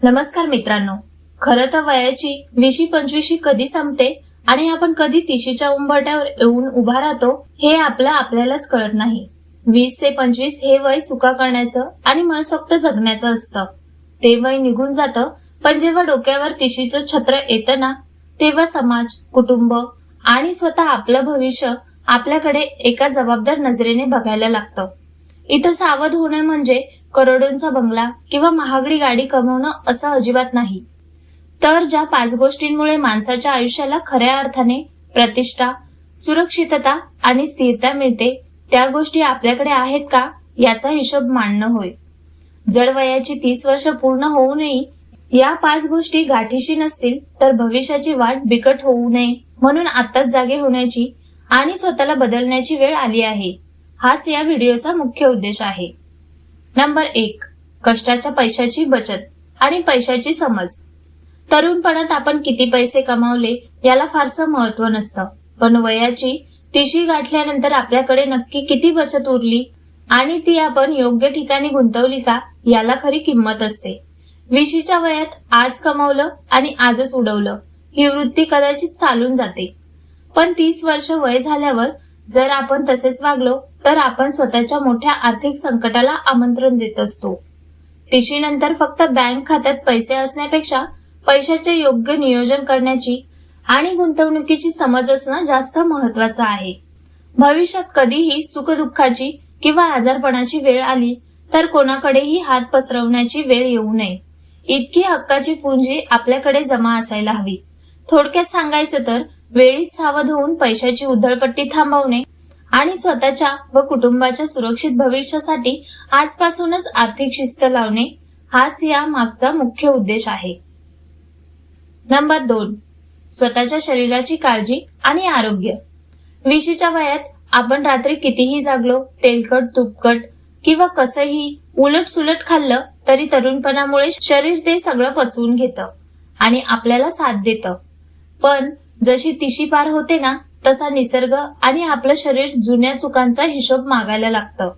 नमस्कार मित्रांनो. खरं तर वयाची 20-25 कधी संपते आणि आपण कधी 30च्या उंबरठ्यावर येऊन उभा राहतो हे आपल्यालाच कळत नाही. 20 ते 25 हे वय चुका करण्याचं आणि मनसोक्त जगण्याचं असतं. ते वय निघून जातं, पण जेव्हा डोक्यावर 30चं छत्र येतं ना, तेव्हा समाज, कुटुंब आणि स्वतः आपलं भविष्य आपल्याकडे एका जबाबदार नजरेने बघायला लागतं. इथं सावध होणं म्हणजे करोडोंचा बंगला किंवा महागडी गाडी कमवणं असं अजिबात नाही. तर ज्या 5 गोष्टींमुळे माणसाच्या आयुष्याला खऱ्या अर्थाने प्रतिष्ठा, सुरक्षितता आणि स्थिरता मिळते, त्या गोष्टी आपल्याकडे आहेत का याचा हिशोब मांडणं होय. जर वयाची 30 वर्ष पूर्ण होऊ नये, या 5 गोष्टी गाठीशी नसतील, तर भविष्याची वाट बिकट होऊ नये म्हणून आत्ताच जागे होण्याची आणि स्वतःला बदलण्याची वेळ आली आहे. हाच या व्हिडिओचा मुख्य उद्देश आहे. नंबर 1. कष्टाच्या पैशाची बचत आणि पैशाची समज. तरुणपणात आपण किती पैसे कमावले याला फारसं महत्व नसतं, पण वयाची 30 गाठल्यानंतर आपल्याकडे नक्की किती बचत उरली आणि ती आपण योग्य ठिकाणी गुंतवली का याला खरी किंमत असते. 20च्या वयात आज कमावलं आणि आजच उडवलं ही वृत्ती कदाचित चालून जाते, पण 30 वर्ष वय झाल्यावर जर आपण तसेच वागलो तर आपण स्वतःच्या मोठ्या आर्थिक संकटाला आमंत्रण देत असतो. 30 नंतर फक्त बँक खात्यात पैसे असण्यापेक्षा पैशाचे योग्य नियोजन करण्याची आणि गुंतवणुकीची समज असणं जास्त महत्वाचं आहे. भविष्यात कधीही सुखदुःखाची किंवा आजारपणाची वेळ आली तर कोणाकडेही हात पसरवण्याची वेळ येऊ नये. इतकी हक्काची पुंजी आपल्याकडे जमा असायला हवी. थोडक्यात सांगायचं तर वेळीच सावध होऊन पैशाची उधळपट्टी थांबवणे आणि स्वतःच्या व कुटुंबाच्या सुरक्षित भविष्यासाठी आजपासूनच आर्थिक शिस्त लावणे हाच या मागचा मुख्य उद्देश आहे. नंबर 2. स्वतःच्या शरीराची काळजी आणि आरोग्य. 20च्या वयात आपण रात्री कितीही जागलो, तेलकट, तुपकट किंवा कसंही उलट-सुलट खाल्लं तरी तरुणपणामुळे शरीर ते सगळं पचवून घेतं आणि आपल्याला साथ देतं. पण जशी 30 पार होते ना, तसा निसर्ग आणि आपलं शरीर जुन्या चुकांचा हिशोब मागायला लागतं.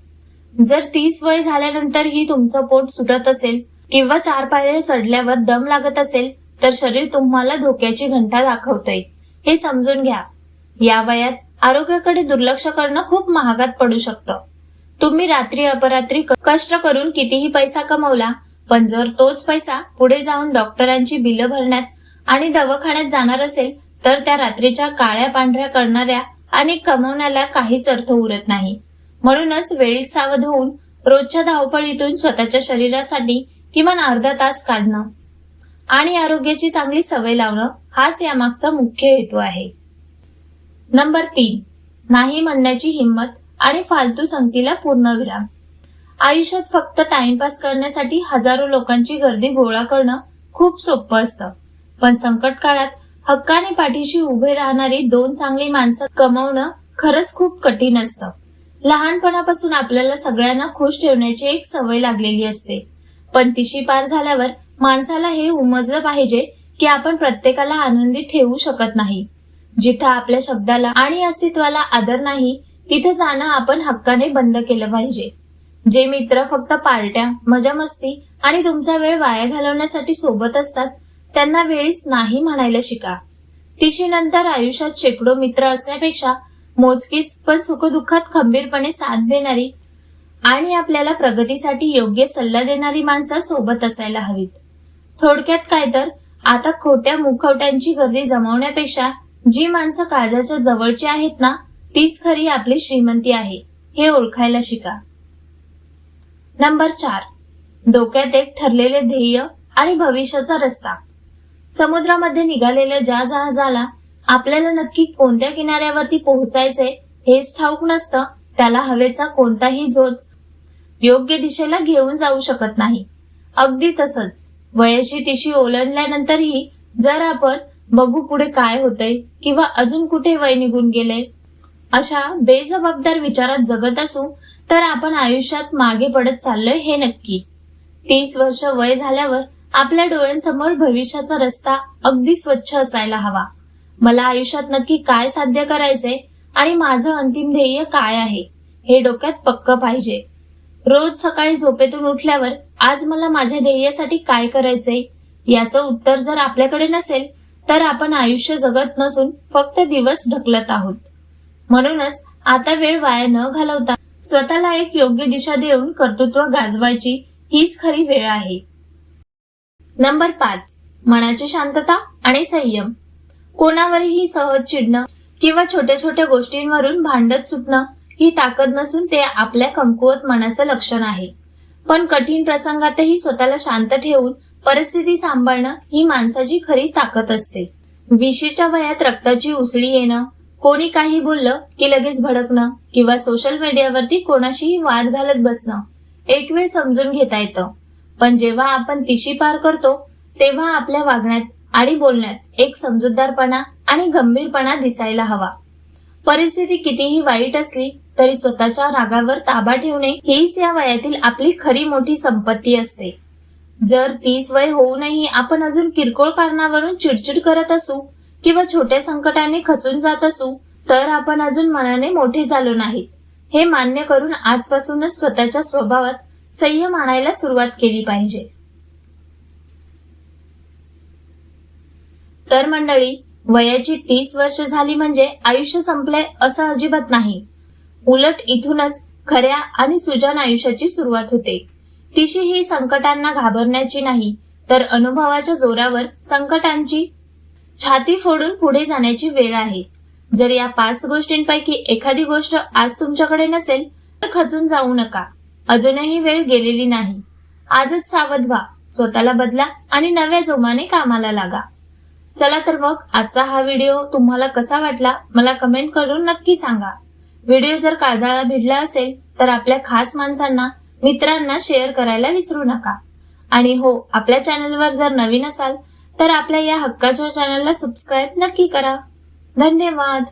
जर 30 वय झाल्यानंतरही तुमचं पोट सुटत असेल किंवा 4 पायऱ्या चढल्यावर दम लागत असेल तर शरीर तुम्हाला धोक्याची घंटा दाखवतंय हे समजून घ्या. या वयात आरोग्याकडे दुर्लक्ष करणं खूप महागात पडू शकतं. तुम्ही रात्री अपरात्री कष्ट करून कितीही पैसा कमवला, पण जर तोच पैसा पुढे जाऊन डॉक्टरांची बिलं भरण्यात आणि दवाखान्यात जाणार असेल तर त्या रात्रीच्या काळ्या पांढऱ्या करणाऱ्या आणि कमवण्याला काहीच अर्थ उरत नाही. म्हणूनच वेळीच सावध होऊन रोजच्या धावपळीतून स्वतःच्या शरीरासाठी किमान अर्धा तास काढणं आणि आरोग्याची चांगली सवय लावणं हाच यामागचा मुख्य हेतू आहे. नंबर 3. नाही म्हणण्याची हिंमत आणि फालतू संगतीला पूर्णविराम. आयुष्यात फक्त टाइमपास करण्यासाठी हजारो लोकांची गर्दी गोळा करणं खूप सोपं असतं, पण संकट काळात हक्काने पाठीशी उभे राहणारी 2 चांगली माणसं कमवणं खरंच खूप कठीण असतं. लहानपणापासून आपल्याला सगळ्यांना खुश ठेवण्याची एक सवय लागलेली असते, पण 30 पार झाल्यावर माणसाला हे उमजलं पाहिजे की आपण प्रत्येकाला आनंदी ठेवू शकत नाही. जिथं आपल्या शब्दाला आणि अस्तित्वाला आदर नाही तिथे जाणं आपण हक्काने बंद केलं पाहिजे. जे मित्र फक्त पार्ट्या, मजा मस्ती आणि तुमचा वेळ वाया घालवण्यासाठी सोबत असतात त्यांना वेळीच नाही म्हणायला शिका. 30 नंतर आयुष्यात शेकडो मित्र असण्यापेक्षा मोजकीच पण सुखदुःखात खंबीरपणे साथ देणारी आणि आपल्याला प्रगतीसाठी योग्य सल्ला देणारी माणसं सोबत असायला हवीत. थोडक्यात काय तर आता खोट्या मुखवट्यांची गर्दी जमवण्यापेक्षा जी माणसं काळजाच्या जवळची आहेत ना, तीच खरी आपली श्रीमंती आहे हे ओळखायला शिका. नंबर 4. डोक्यात एक ठरलेले ध्येय आणि भविष्याचा रस्ता. समुद्रामध्ये निघालेल्या ज्या जहाजाला आपल्याला नक्की कोणत्या किनाऱ्यावरती पोहोचायचे हेच ठाऊक नसतं, त्याला हवेचा कोणताही झोत योग्य दिशेला घेऊन जाऊ शकत नाही. अगदी तसंच वयाची 30 ओलांडल्यानंतरही जर आपण बघू पुढे काय होतंय किंवा अजून कुठे वय निघून गेले अशा बेजबाबदार विचारात जगत असू तर आपण आयुष्यात मागे पडत चाललोय हे नक्की. 30 वर्ष वय झाल्यावर आपल्या डोळ्यांसमोर भविष्याचा रस्ता अगदी स्वच्छ असायला हवा. मला आयुष्यात नक्की काय साध्य करायचंय आणि माझं अंतिम ध्येय काय आहे हे डोक्यात पक्क पाहिजे. रोज सकाळी झोपेतून उठल्यावर आज मला माझ्या ध्येयासाठी काय करायचंय याचं उत्तर जर आपल्याकडे नसेल तर आपण आयुष्य जगत नसून फक्त दिवस ढकलत आहोत. म्हणूनच आता वेळ वाया न घालवता स्वतःला एक योग्य दिशा देऊन कर्तृत्व गाजवायची हीच खरी वेळ आहे. नंबर 5. मनाची शांतता आणि संयम. कोणावरही सहज चिडणं किंवा छोट्या छोट्या गोष्टींवरून भांडत सुटणं ही ताकद नसून ते आपल्या कमकुवत मनाचं लक्षण आहे. पण कठीण प्रसंगातही स्वतःला शांत ठेवून परिस्थिती सांभाळणं ही माणसाची खरी ताकद असते. 20च्या वयात रक्ताची उसळी येणं, कोणी काही बोललं की लगेच भडकणं किंवा सोशल मीडियावरती कोणाशीही वाद घालत बसणं एक वेळ समजून घेता येतं. पण जेव्हा आपण 30 पार करतो तेव्हा आपल्या वागण्यात आणि बोलण्यात एक समजूतदारपणा आणि गंभीरपणा दिसायला हवा. परिस्थिती कितीही वाईट असली तरी स्वतःच्या रागावर ताबा ठेवणे हीच या वयातील आपली खरी मोठी संपत्ती असते. जर 30 वय होऊनही आपण अजून किरकोळ कारणावरून चिडचिड करत असू किंवा छोट्या संकटाने खचून जात असू तर आपण अजून मनाने मोठे झालो नाहीत. हे मान्य करून आजपासूनच स्वतःच्या स्वभावात संयम आणायला सुरुवात केली पाहिजे. तर मंडळी, वयाची 30 वर्ष झाली म्हणजे आयुष्य संपलंय असं अजिबात नाही. उलट इथूनच खऱ्या आणि सुजाण आयुष्याची सुरुवात होते. तिशी ही संकटांना घाबरण्याची नाही तर अनुभवाच्या जोरावर संकटांची छाती फोडून पुढे जाण्याची वेळ आहे. जर या 5 गोष्टींपैकी एखादी गोष्ट आज तुमच्याकडे नसेल तर खचून जाऊ नका. अजूनही वेळ गेलेली नाही. आजच सावध व्हा, स्वतःला बदला आणि नव्या जोमाने कामाला लागा. चला तर मग आजचा हा व्हिडिओ तुम्हाला कसा वाटला मला कमेंट करून नक्की सांगा. व्हिडिओ जर काळजाला भिडला असेल तर आपल्या खास माणसांना, मित्रांना शेअर करायला विसरू नका. आणि हो, आपल्या चॅनलवर जर नवीन असाल तर आपल्या या हक्काच्या चॅनलला सबस्क्राईब नक्की करा. धन्यवाद.